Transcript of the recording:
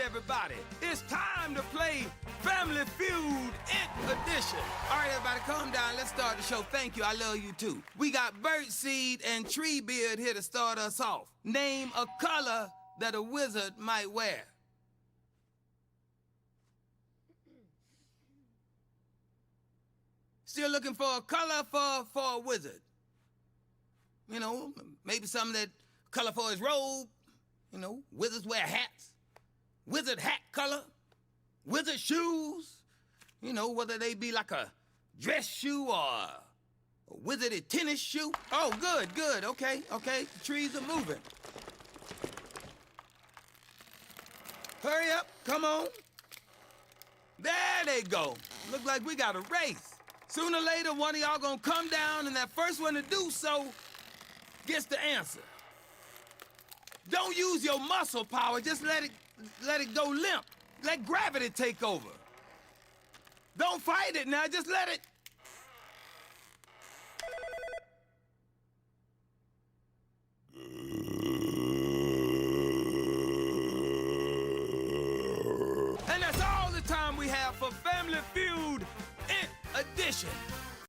everybody, it's time to play Family Feud Int Edition. All right, everybody, calm down. Let's start the show. Thank you. I love you, too. We got Birdseed and Treebeard here to start us off. Name a color that a wizard might wear. Still looking for a color for a wizard. You know, maybe something that color for his robe. You know, wizards wear hats. Wizard hat color. Wizard shoes. You know, whether they be like a dress shoe or a wizarded tennis shoe. Oh, good. Okay. The trees are moving. Hurry up. Come on. There they go. Look like we got a race. Sooner or later, one of y'all gonna come down, and that first one to do so gets the answer. Don't use your muscle power, just let it go limp. Let gravity take over. Don't fight it now, just let it. And that's all the time we have for Family Feud Int Edition.